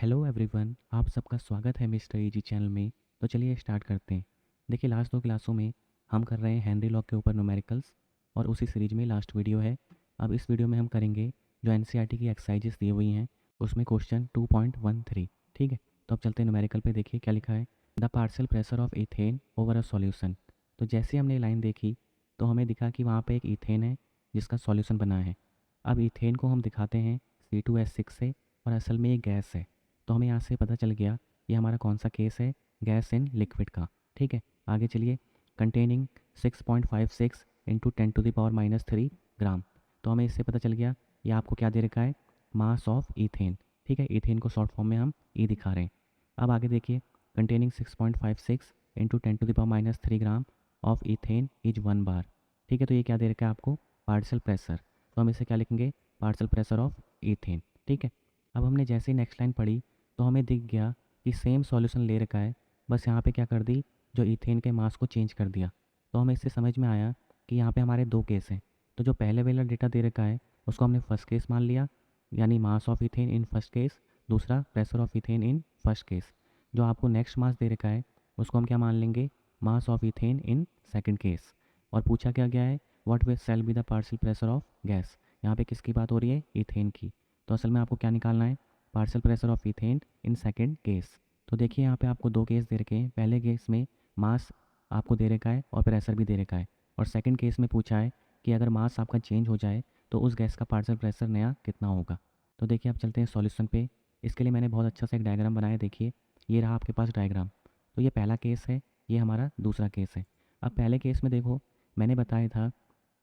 Hello everyone, आप सबका स्वागत है मिस्टर इजी चैनल में। तो चलिए स्टार्ट करते हैं। देखिए लास्ट दो क्लासों में हम कर रहे हैं हेनरी लॉ के ऊपर न्यूमेरिकल्स और उसी सीरीज में लास्ट वीडियो है। अब इस वीडियो में हम करेंगे जो एनसीईआरटी की एक्सरसाइजेस दी हुई हैं उसमें क्वेश्चन 2.13। ठीक है, तो अब चलते हैं न्यूमेरिकल पे। देखिए क्या लिखा है, the partial pressure of ethane over a solution. तो जैसे हमने लाइन देखी तो हमें दिखा कि वहाँ पे एक इथेन है जिसका सॉल्यूशन बना है। अब इथेन को हम दिखाते हैं C2H6 से और असल में ये गैस है। तो हमें यहाँ से पता चल गया ये हमारा कौन सा केस है, गैस इन लिक्विड का। ठीक है, आगे चलिए। कंटेनिंग 6.56 इंटू 10⁻³ ग्राम। तो हमें इससे पता चल गया ये आपको क्या दे रखा है, मास ऑफ ईथेन। ठीक है, ईथेन को शॉर्ट फॉर्म में हम ई दिखा रहे हैं। अब आगे देखिए, containing 6.56 into 10⁻³ gram of ethane is 1 बार। ठीक है, तो ये क्या दे रखा है आपको, पार्शियल प्रेशर। तो हम इसे क्या लिखेंगे, पार्शियल प्रेशर ऑफ ईथेन। ठीक है, अब हमने जैसे ही नेक्स्ट लाइन पढ़ी तो हमें दिख गया कि सेम सॉल्यूशन ले रखा है, बस यहाँ पे क्या कर दी, जो इथेन के मास को चेंज कर दिया। तो हमें इससे समझ में आया कि यहाँ पे हमारे दो केस हैं। तो जो पहले वाला डेटा दे रखा है उसको हमने फर्स्ट केस मान लिया, यानी mass of ethane in first case, दूसरा pressure of ethane in first case. जो आपको नेक्स्ट मास दे रखा है उसको हम क्या मान लेंगे, mass of ethane in second case. और पूछा क्या गया है, what will cell be the partial pressure of gas. यहाँ पे किसकी बात हो रही है, इथेन की। तो असल में आपको क्या निकालना है, partial pressure of ethane in second case. तो देखिए यहाँ पे आपको दो केस दे रखे हैं। पहले केस में मास आपको दे रखा है और प्रेशर भी दे रखा है, और सेकंड केस में पूछा है कि अगर मास आपका चेंज हो जाए तो उस गैस का पार्शियल प्रेशर नया कितना होगा। तो देखिए अब चलते हैं सॉल्यूशन पे। इसके लिए मैंने बहुत अच्छा सा एक डायग्राम बनाया। देखिए ये रहा आपके पास डायग्राम। तो ये पहला केस है, ये हमारा दूसरा केस है। अब पहले केस में देखो, मैंने बताया था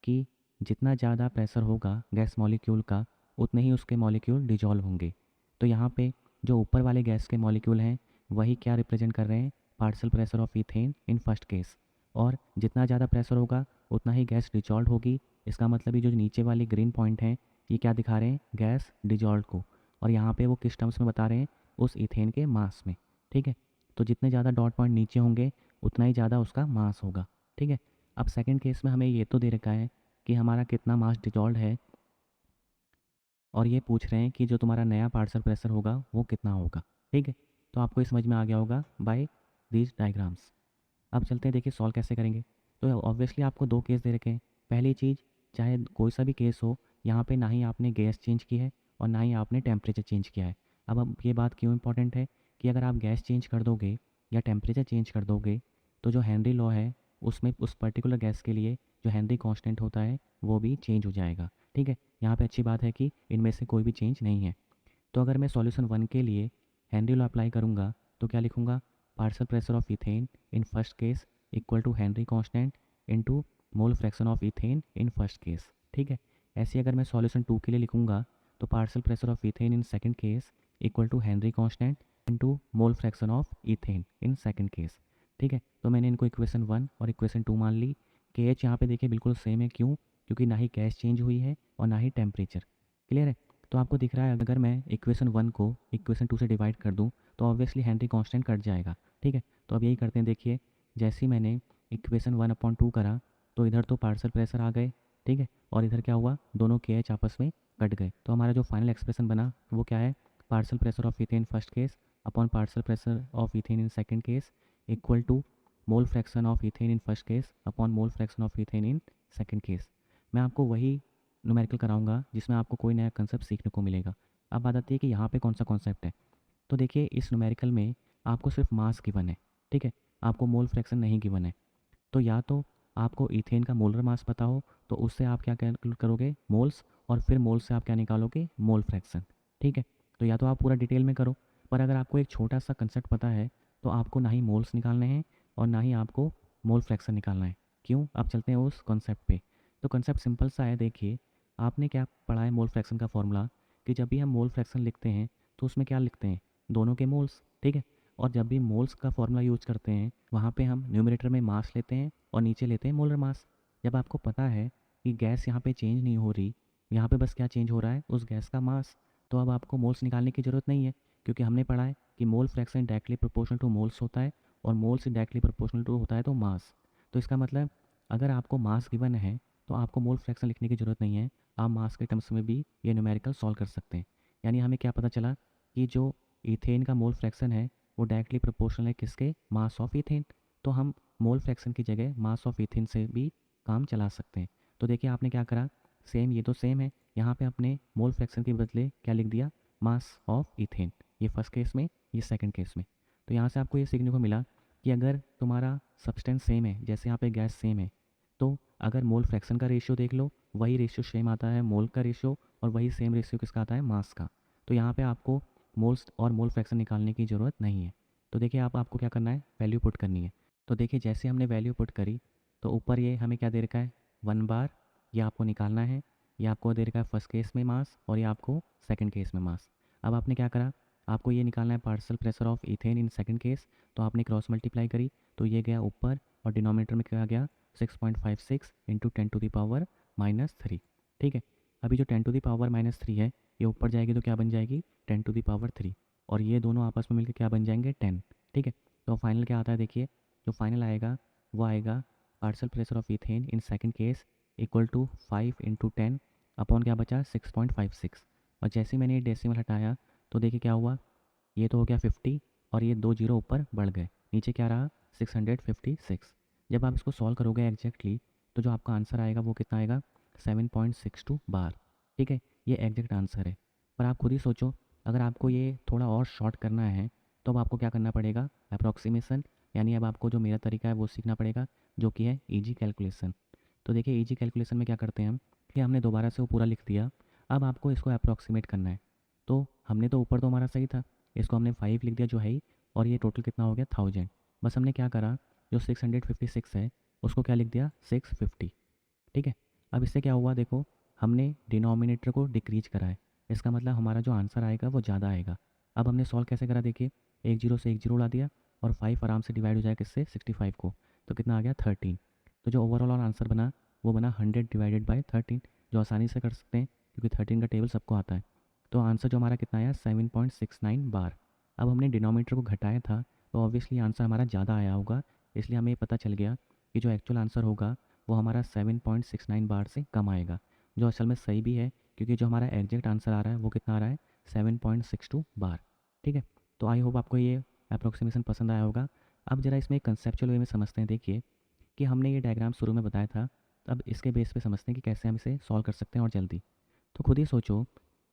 कि जितना ज़्यादा प्रेशर होगा गैस मॉलिक्यूल का उतने ही उसके मॉलिक्यूल डिजॉल्व होंगे। तो यहाँ पे जो ऊपर वाले गैस के मॉलिक्यूल हैं वही क्या रिप्रेजेंट कर रहे हैं, partial pressure of ethane in first case. और जितना ज़्यादा प्रेशर होगा उतना ही गैस डिजॉल्व होगी। इसका मतलब ये जो नीचे वाली ग्रीन पॉइंट हैं ये क्या दिखा रहे हैं, गैस डिजॉल्व को। और यहाँ पे वो किस टर्म्स में बता रहे हैं, उस इथेन के मास में। ठीक है, तो जितने ज़्यादा डॉट पॉइंट नीचे होंगे उतना ही ज़्यादा उसका मास होगा। ठीक है, अब सेकेंड केस में हमें ये तो दे रखा है कि हमारा कितना मास डिजॉल्व है, और ये पूछ रहे हैं कि जो तुम्हारा नया पार्शियल प्रेशर होगा वो कितना होगा। ठीक है, तो आपको ये समझ में आ गया होगा बाय दीज डायग्राम्स। अब चलते हैं, देखिए सॉल्व कैसे करेंगे। तो ऑब्वियसली आपको दो केस दे रखे हैं। पहली चीज़, चाहे कोई सा भी केस हो, यहाँ पे ना ही आपने गैस चेंज की है और ना ही आपने टेम्परेचर चेंज किया है। अब ये बात क्यों इंपॉर्टेंट है कि अगर आप गैस चेंज कर दोगे या टेम्परेचर चेंज कर दोगे तो जो हेनरी लॉ है उसमें उस पर्टिकुलर गैस के लिए जो हेनरी कांस्टेंट होता है वो भी चेंज हो जाएगा। ठीक है, यहाँ पे अच्छी बात है कि इनमें से कोई भी चेंज नहीं है। तो अगर मैं सॉल्यूशन 1 के लिए हेनरी लॉ अप्लाई करूँगा तो क्या लिखूँगा, partial pressure of ethane in first case equal to Henry constant into mole fraction of ethane in first case. ठीक है, ऐसे अगर मैं सॉल्यूशन 2 के लिए लिखूँगा तो partial pressure of ethane in second case equal to Henry constant into mole fraction of ethane in second case. ठीक है, तो मैंने इनको इक्वेशन 1 और इक्वेशन 2 मान ली। के एच यहाँ पे देखिए बिल्कुल सेम है, क्यों, क्योंकि ना ही गैस चेंज हुई है और ना ही टेम्परेचर। क्लियर है, तो आपको दिख रहा है अगर मैं इक्वेशन 1 को इक्वेशन 2 से डिवाइड कर दूं तो ऑब्वियसली हेनरी कांस्टेंट कट जाएगा। ठीक है, तो अब यही करते हैं। देखिए जैसे ही मैंने इक्वेशन 1/2 करा तो इधर तो पार्शियल प्रेशर आ गए। ठीक है, और इधर क्या हुआ, दोनों के एच आपस में कट गए। तो हमारा जो फाइनल एक्सप्रेशन बना वो क्या है, partial pressure of ethane first case upon partial pressure of ethane in second case equal to mole fraction of ethane in first case upon mole fraction of ethane in second case. मैं आपको वही numerical कराऊंगा जिसमें आपको कोई नया concept सीखने को मिलेगा। अब बात आती है कि यहाँ पे कौन सा कॉन्सेप्ट है। तो देखिए इस न्यूमेरिकल में आपको सिर्फ मास गिवन है। ठीक है, आपको मोल फ्रैक्शन नहीं गिवन है। तो या तो आपको इथेन का मोलर मास पता हो तो उससे आप क्या कैलकुलेट करोगे, मोल्स, और फिर मोल्स से आप क्या निकालोगे, मोल फ्रैक्शन। ठीक है, तो या तो आप पूरा डिटेल में करो, पर अगर आपको एक छोटा सा कंसेप्ट पता है तो आपको ना ही मोल्स निकालने हैं और ना ही आपको मोल फ्रैक्शन निकालना है। क्यों, अब चलते हैं उस कॉन्सेप्ट पे। तो कॉन्सेप्ट सिंपल सा है। देखिए आपने क्या पढ़ा है, मोल फ्रैक्शन का फॉर्मूला, कि जब भी हम मोल फ्रैक्शन लिखते हैं तो उसमें क्या लिखते हैं, दोनों के मोल्स। ठीक है, और जब भी मोल्स का फॉर्मूला यूज़ करते हैं वहाँ पे हम न्यूमरेटर में मास लेते हैं और नीचे लेते हैं मोलर मास। जब आपको पता है कि गैस यहाँ पे चेंज नहीं हो रही, यहाँ पे बस क्या चेंज हो रहा है, उस गैस का मास, तो अब आपको मोल्स निकालने की ज़रूरत नहीं है, क्योंकि हमने पढ़ा है कि mole fraction directly proportional two moles होता है और मोल्स डायरेक्टली प्रोपोर्शनल टू होता है तो मास। तो इसका मतलब अगर आपको मास गिवन है तो आपको मोल फ्रैक्शन लिखने की ज़रूरत नहीं है, आप मास के टर्म्स में भी ये न्यूमेरिकल सॉल्व कर सकते हैं। यानी हमें क्या पता चला कि जो इथेन का मोल फ्रैक्शन है वो डायरेक्टली प्रोपोर्शनल है किसके, मास ऑफ इथेन। तो हम मोल फ्रैक्शन की जगह मास ऑफ इथेन से भी काम चला सकते हैं। तो देखिए आपने क्या करा, सेम ये तो सेम है, यहाँ पे अपने मोल फ्रैक्शन के बदले क्या लिख दिया, मास ऑफ इथेन। ये फर्स्ट केस में, ये सेकंड केस में। तो यहाँ से आपको ये सीखने को मिला कि अगर तुम्हारा सब्सटेंस सेम है, जैसे यहाँ पे गैस सेम है, तो अगर मोल फ्रैक्शन का रेशियो देख लो, वही रेशियो सेम आता है मोल का रेशियो, और वही सेम रेशियो किसका आता है, मास का। तो यहाँ पे आपको मोल्स और मोल फ्रैक्शन निकालने की ज़रूरत नहीं है। तो देखिए आपको क्या करना है, वैल्यू पुट करनी है। तो देखिए जैसे हमने वैल्यू पुट करी, तो ऊपर ये हमें क्या दे रखा है, 1 बार, ये आपको निकालना है। ये आपको दे रखा है फर्स्ट केस में मास, और ये आपको सेकंड केस में मास। अब आपने क्या करा, आपको ये निकालना है partial pressure of ethane in second case, तो आपने क्रॉस मल्टीप्लाई करी, तो ये गया ऊपर, और डिनोमिनेटर में क्या गया, 6.56 इंटू 10⁻³ ठीक है। अभी जो 10⁻³ है, ये ऊपर जाएगी तो क्या बन जाएगी, 10⁻3, और ये दोनों आपस में मिलकर क्या बन जाएंगे, 10। ठीक है। तो फाइनल क्या आता है, देखिए जो फाइनल आएगा वो आएगा partial pressure of ethane in second case equal to 5 into 10 upon क्या बचा, 6.56। और जैसे ही मैंने ये डेसिमल हटाया, तो देखिए क्या हुआ, ये तो हो गया 50, और ये 2 जीरो ऊपर बढ़ गए, नीचे क्या रहा, 656। जब आप इसको सॉल्व करोगे एग्जैक्टली, तो जो आपका आंसर आएगा वो कितना आएगा, 7.62 बार। ठीक है, ये एग्जैक्ट आंसर है। पर आप खुद ही सोचो, अगर आपको ये थोड़ा और शॉर्ट करना है, तो अब आपको क्या करना पड़ेगा, अप्रॉक्सीमेशन, यानी अब आपको जो मेरा तरीका है वो सीखना पड़ेगा, जो कि है ईजी कैलकुलेशन। तो देखिए ईजी कैलकुलेशन में क्या करते हैं हम, कि हमने दोबारा से वो पूरा लिख दिया, अब आपको इसको अप्रॉक्सीमेट करना है। तो हमने तो ऊपर तो हमारा सही था, इसको हमने 5 लिख दिया जो है ही, और ये टोटल कितना हो गया, 1000। बस हमने क्या करा, जो 656 है उसको क्या लिख दिया, 650। ठीक है। अब इससे क्या हुआ, देखो हमने डिनोमिनेटर को डिक्रीज करा है, इसका मतलब हमारा जो आंसर आएगा वो ज़्यादा आएगा। अब हमने सॉल्व कैसे करा, देखिए एक जीरो से एक जीरो उड़ा दिया, और 5 आराम से डिवाइड हो जाएगा किससे, 65 को, तो कितना आ गया, 13। तो जो ओवरऑल आंसर बना वो बना 100/13, जो आसानी से कर सकते हैं क्योंकि 13 का टेबल सबको आता है। तो आंसर जो हमारा कितना आया, 7.69 बार। अब हमने डिनोमिनेटर को घटाया था, तो ऑब्वियसली आंसर हमारा ज़्यादा आया होगा, इसलिए हमें पता चल गया कि जो एक्चुअल आंसर होगा वो हमारा 7.69 बार से कम आएगा, जो असल में सही भी है, क्योंकि जो हमारा एग्जैक्ट आंसर आ रहा है वो कितना आ रहा है, 7.62 बार। ठीक है। तो आई होप आपको ये अप्रोक्सीमेशन पसंद आया होगा। अब जरा इसमें कंसेप्चुअल वे में समझते हैं। देखिए कि हमने ये डायग्राम शुरू में बताया था, अब इसके बेस पे समझते हैं कि कैसे हम इसे सॉल्व कर सकते हैं और जल्दी। तो खुद ही सोचो,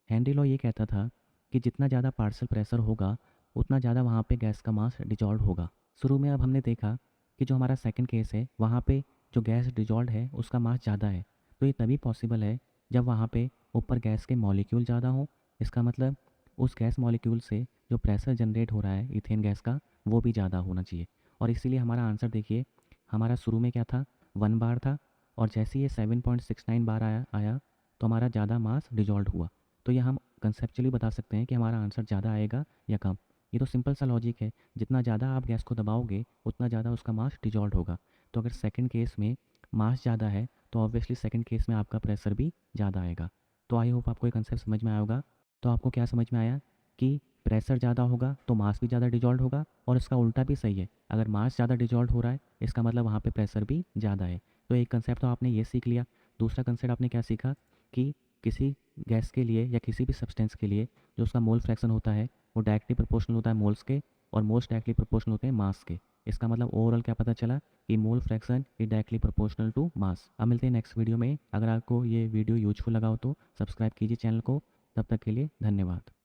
हेनरी लॉ ये कहता था कि जितना ज़्यादा पार्शियल प्रेशर होगा उतना ज़्यादा वहाँ पे गैस का मास डिजॉल्व होगा। शुरू में अब हमने देखा कि जो हमारा सेकंड केस है वहाँ पे जो गैस डिजॉल्व है उसका मास ज़्यादा है, तो ये तभी पॉसिबल है जब वहाँ पे ऊपर गैस के मॉलिक्यूल ज़्यादा हो। इसका मतलब उस गैस मॉलिक्यूल से जो प्रेशर जनरेट हो रहा है इथेन गैस का, वो भी ज़्यादा होना चाहिए। और इसीलिए हमारा आंसर देखिए, हमारा शुरू में क्या था, 1 बार था, और जैसे ये 7.69 बार आया तो हमारा ज़्यादा मास डिजॉल्व हुआ। तो ये हम कंसेप्चुअली बता सकते हैं कि हमारा आंसर ज़्यादा आएगा या कम। ये तो सिंपल सा लॉजिक है, जितना ज़्यादा आप गैस को दबाओगे उतना ज़्यादा उसका मास डिजॉल्व होगा। तो अगर सेकंड केस में मास ज़्यादा है तो ऑब्वियसली सेकंड केस में आपका प्रेशर भी ज़्यादा आएगा। तो आई होप आपको ये कंसेप्ट समझ में आया होगा। तो आपको क्या समझ में आया कि प्रेशर ज़्यादा होगा तो मास भी ज़्यादा डिजॉल्व होगा, और इसका उल्टा भी सही है, अगर मास ज़्यादा डिजॉल्व हो रहा है इसका मतलब वहाँ पे प्रेशर भी ज़्यादा है। तो एक कंसेप्ट तो आपने ये सीख लिया। दूसरा कंसेप्ट आपने क्या सीखा कि किसी गैस के लिए या किसी भी सब्सटेंस के लिए जो उसका मोल फ्रैक्शन होता है वो डायरेक्टली प्रोपोर्शनल होता है मोल्स के, और मोल्स डायरेक्टली प्रोपोर्शनल होते हैं मास के। इसका मतलब ओवरऑल क्या पता चला कि mole fraction is directly proportional to mass. अब मिलते हैं नेक्स्ट वीडियो में। अगर आपको ये वीडियो यूजफुल लगा हो तो सब्सक्राइब कीजिए चैनल को। तब तक के लिए धन्यवाद।